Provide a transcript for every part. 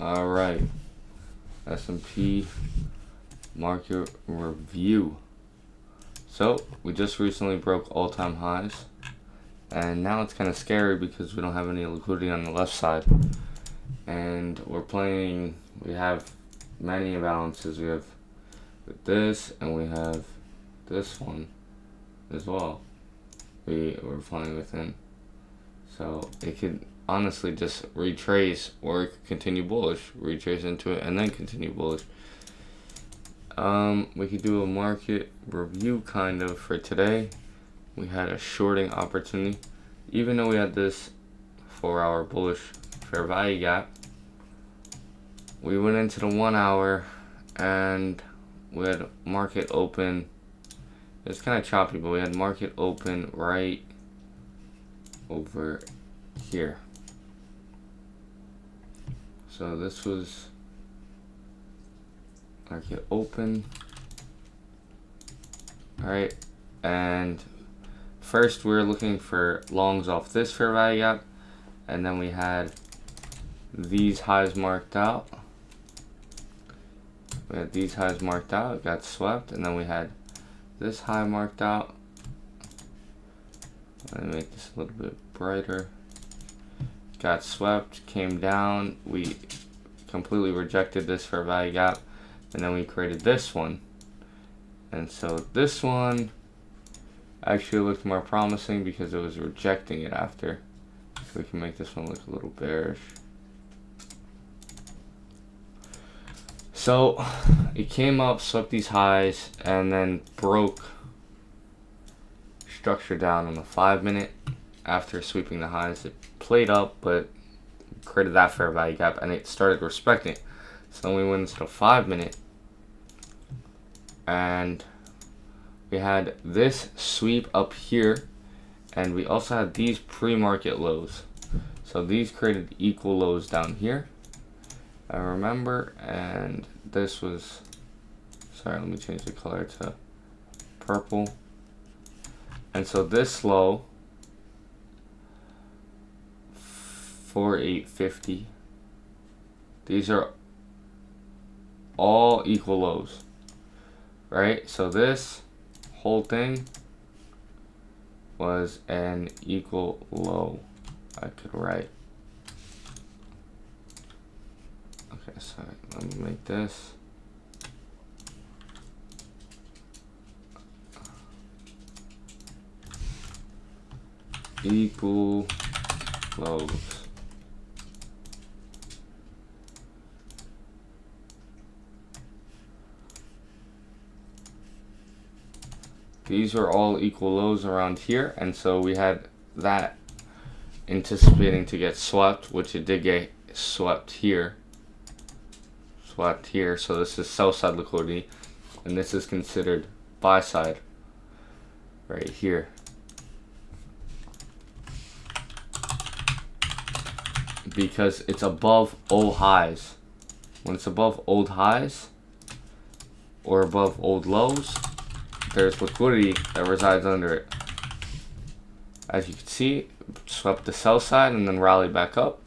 All right, S&P market review. So we just recently broke all-time highs, and now it's kind of scary because we don't have any liquidity on the left side, and we have many imbalances. We have this, and we have this one as well. We're playing within, so it could honestly just retrace, or it could continue bullish, retrace into it, and then continue bullish. We could do a market review kind of for today. We had a shorting opportunity, even though we had this 4-hour bullish fair value gap. We went into the 1 hour and we had market open. It's kind of choppy, but we had market open right over here. So this was market open. Alright, and first we were looking for longs off this fair value gap, and then we had these highs marked out. We had these highs marked out, it got swept, and then we had this high marked out. Let me make this a little bit brighter. Got swept, came down, we completely rejected this fair value gap, and then we created this one. And so this one actually looked more promising because it was rejecting it after. So we can make this one look a little bearish. So it came up, swept these highs, and then broke structure down on the 5-minute. After sweeping the highs, it played up, but created that fair value gap, and it started respecting it. So then we went into the 5-minute, and we had this sweep up here, and we also had these pre-market lows. So these created equal lows down here, I remember, and this was, sorry, let me change the color to purple. And so this low, 4850, these are all equal lows, right? So this whole thing was an equal low. I could write. Okay, sorry, let me make this. Equal lows. These are all equal lows around here, and so we had that anticipating to get swept, which it did get swept here. Swept here, so this is sell side liquidity, and this is considered buy side right here. Because it's above old highs. When it's above old highs or above old lows, there's liquidity that resides under it. As you can see, swept the sell side and then rallied back up,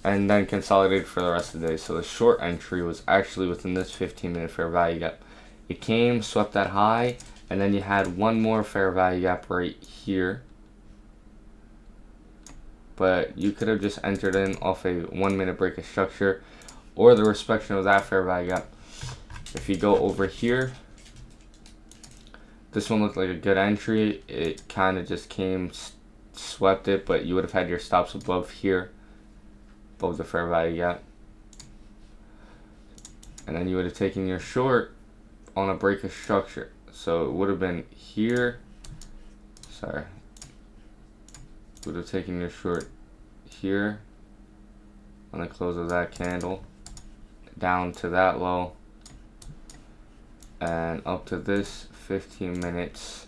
and then consolidated for the rest of the day. So the short entry was actually within this 15-minute fair value gap. It came, swept that high, and then you had one more fair value gap right here. But you could have just entered in off a 1-minute break of structure or the respectation of that fair value gap. If you go over here, this one looked like a good entry. It kind of just came, swept it, but you would have had your stops above here, above the fair value gap. And then you would have taken your short on a break of structure. So it would have been here. Sorry. Would have taken your short here on the close of that candle, down to that low, and up to this 15 minutes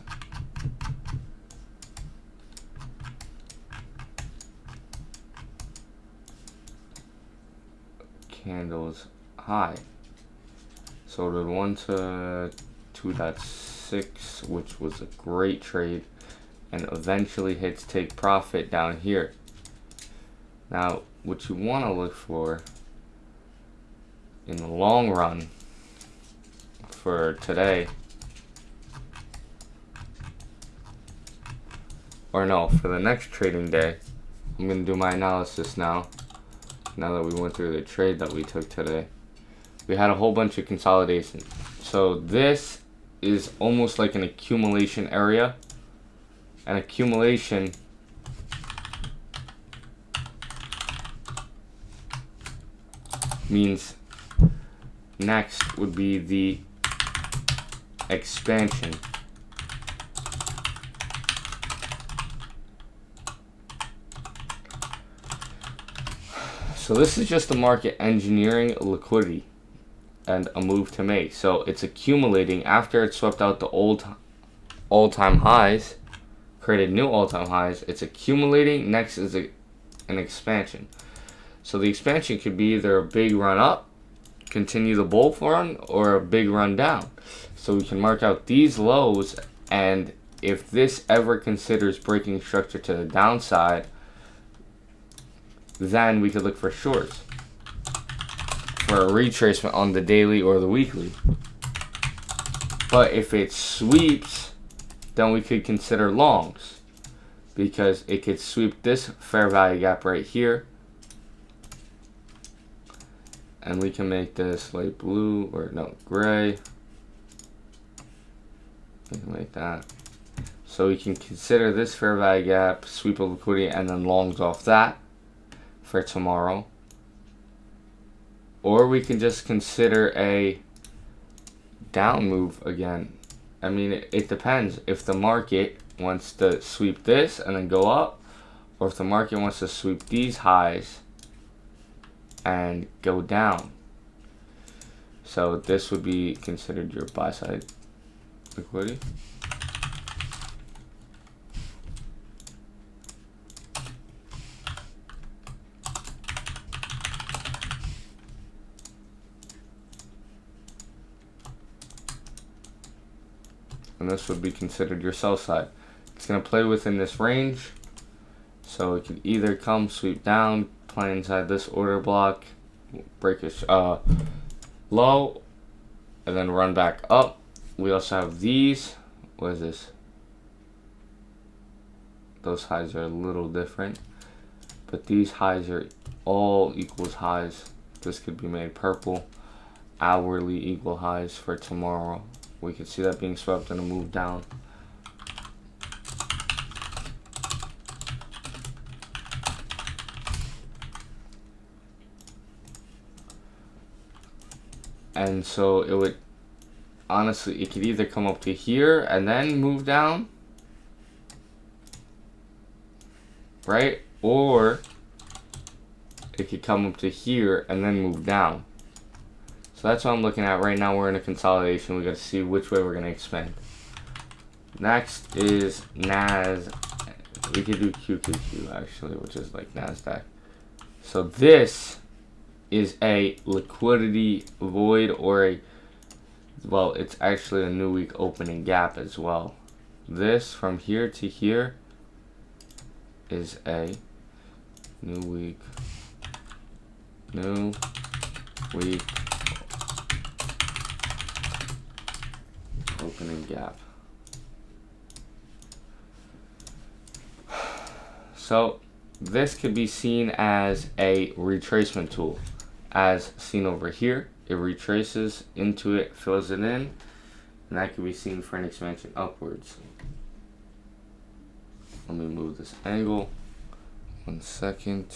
candles high. So the 1 to 2.6, which was a great trade, and eventually hits take profit down here. Now, what you want to look for in the long run for today, or no, for the next trading day, I'm going to do my analysis now that we went through the trade that we took today. We had a whole bunch of consolidation. So this is almost like an accumulation area. An accumulation means next would be the expansion. So this is just the market engineering liquidity and a move to make. So it's accumulating after it swept out the old all-time highs, created new all-time highs. It's accumulating. Next is an expansion. So the expansion could be either a big run up, continue the bull run, or a big run down. So we can mark out these lows, and if this ever considers breaking structure to the downside, then we could look for shorts for a retracement on the daily or the weekly. But if it sweeps, then we could consider longs, because it could sweep this fair value gap right here, and we can make this light blue, or no, gray. We can make that. So we can consider this fair value gap, sweep of liquidity, and then longs off that for tomorrow. Or we can just consider a down move again. I mean, it depends if the market wants to sweep this and then go up, or if the market wants to sweep these highs and go down. So this would be considered your buy side liquidity. And this would be considered your sell side. It's going to play within this range, so it could either come sweep down, play inside this order block, break a low, and then run back up. We also have these. What is this? Those highs are a little different, but these highs are all equals highs. This could be made purple. Hourly equal highs for tomorrow. We could see that being swept and a move down. And so it would, honestly, it could either come up to here and then move down, right? Or it could come up to here and then move down. So that's what I'm looking at right now. We're in a consolidation. We got to see which way we're going to expand. Next is Nas. We could do QQQ actually, which is like NASDAQ. So this is a liquidity void, or a, well, it's actually a new week opening gap as well. This from here to here is a new week opening gap. So this could be seen as a retracement tool, as seen over here. It retraces into it, fills it in, and that could be seen for an expansion upwards. Let me move this angle. 1 second.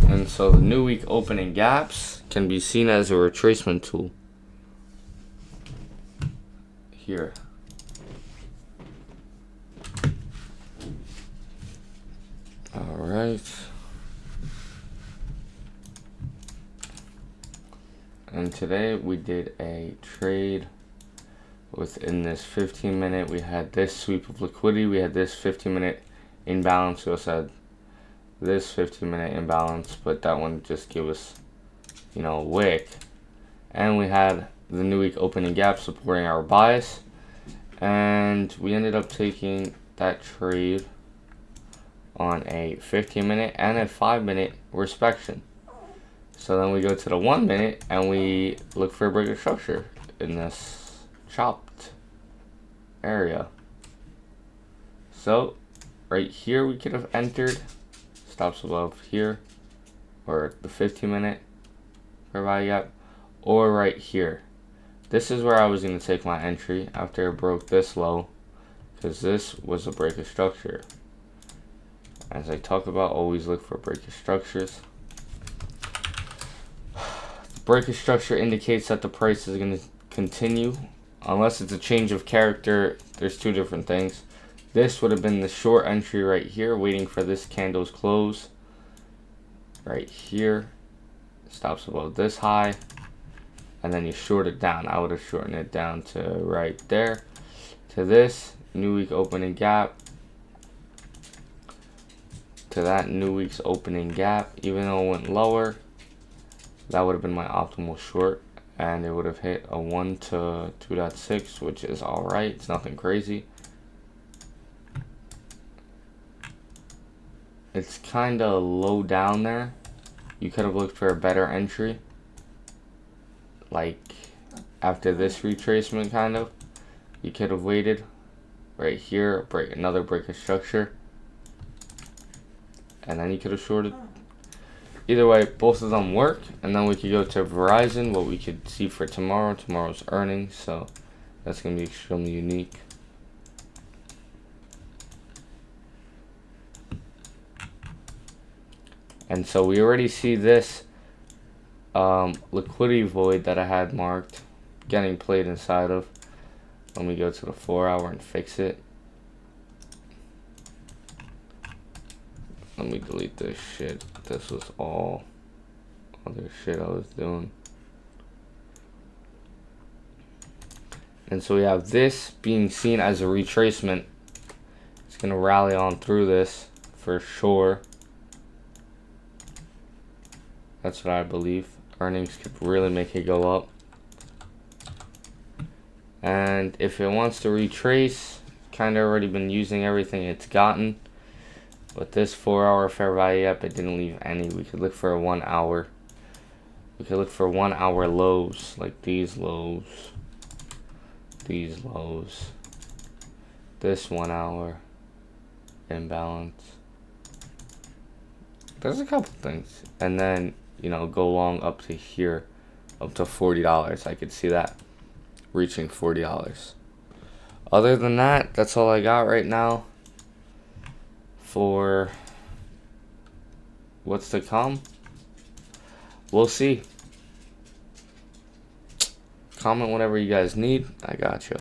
And so the new week opening gaps can be seen as a retracement tool here. All right. And today we did a trade within this 15-minute. We had this sweep of liquidity. We had this 15-minute imbalance. We also had this 15-minute imbalance, but that one just gave us, a wick. And we had the new week opening gap supporting our bias, and we ended up taking that trade on a 15-minute and a 5-minute inspection. So then we go to the 1 minute and we look for a break of structure in this chopped area. So right here we could have entered stops above here, or the 15-minute fair value gap, or right here. This is where I was going to take my entry after it broke this low, because this was a break of structure. As I talk about, always look for break of structures. The break of structure indicates that the price is going to continue, unless it's a change of character. There's two different things. This would have been the short entry right here, waiting for this candle's close. Right here, stops above this high, and then you short it down. I would have shortened it down to right there, to this new week opening gap, to that new week's opening gap. Even though it went lower, that would have been my optimal short, and it would have hit a 1 to 2.6, which is all right. It's nothing crazy. It's kind of low down there. You could have looked for a better entry, like after this retracement, kind of. You could have waited right here, another break of structure, and then you could have shorted. Either way, both of them work. And then we could go to Verizon, what we could see for tomorrow's earnings. So that's going to be extremely unique. And so we already see this liquidity void that I had marked getting played inside of. Let me go to the 4-hour and fix it. Let me delete this shit. This was all other shit I was doing. And so we have this being seen as a retracement. It's going to rally on through this for sure. That's what I believe. Earnings could really make it go up. And if it wants to retrace, kind of already been using everything it's gotten. But this 4-hour fair value gap, it didn't leave any. We could look for a 1 hour. We could look for 1 hour lows, like these lows. These lows. This 1 hour imbalance. There's a couple things. And then, you know, go long up to here, up to $40. I could see that reaching $40. Other than that, that's all I got right now for what's to come. We'll see. Comment whatever you guys need. I got you.